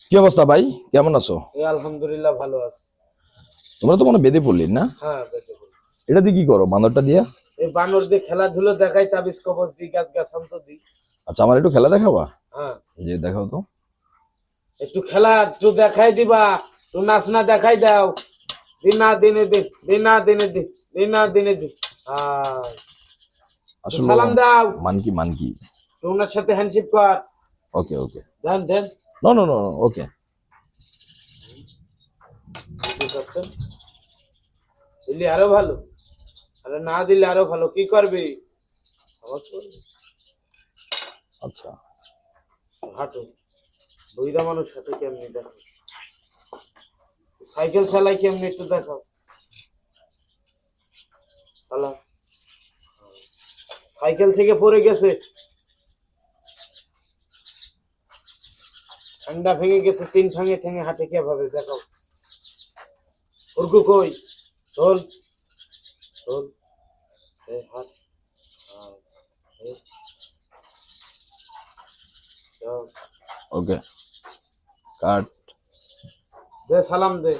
কি অবস্থা ভাই, কেমন আছো? এই আলহামদুলিল্লাহ ভালো আছি। তোমরা তো মনে বেঁধে পড়লি না? হ্যাঁ বেঁচে পড়ি। এটা দিয়ে কি করো, বান্দরটা দিয়া? এই বানর দিয়ে খেলাধুলো দেখাই, তাবিজ কবজ দিই, গাছ গাছান্ত দিই। আচ্ছা, আমার একটু খেলা দেখাবা? হ্যাঁ যে দেখাও তো। একটু খেলা একটু দেখাই দিবা, একটু নাচ না দেখাই দাও। দিনা দিনে দিন, দিনা দিনে দিন, দিনা দিনে দিন। আসলে সালাম দাও, মানকি মানকি। ওনার সাথে হ্যান্ডশেক কর। ওকে ওকে। দেন দেন। নো নো নো ওকে। ঠিক আছে, দিলে আরো ভালো, আরে না দিলে আরো ভালো। কি করবি? আওয়াজ করবি। আচ্ছা হাঁটো, বইরা মানুষ হাঁটে কেমনি দেখো, সাইকেল চালাই কেমনি একটু দেখাও। চালা, সাইকেল থেকে পড়ে গেছে, ঠান্ডা ভেঙে গেছে, 3 ঠ্যাঙে ঠ্যাঙে হাঁটে কিভাবে দেখাও। উর্গু কই? চল চল, এই হাত, এই চল। ওকে কাট। দে সালাম দে।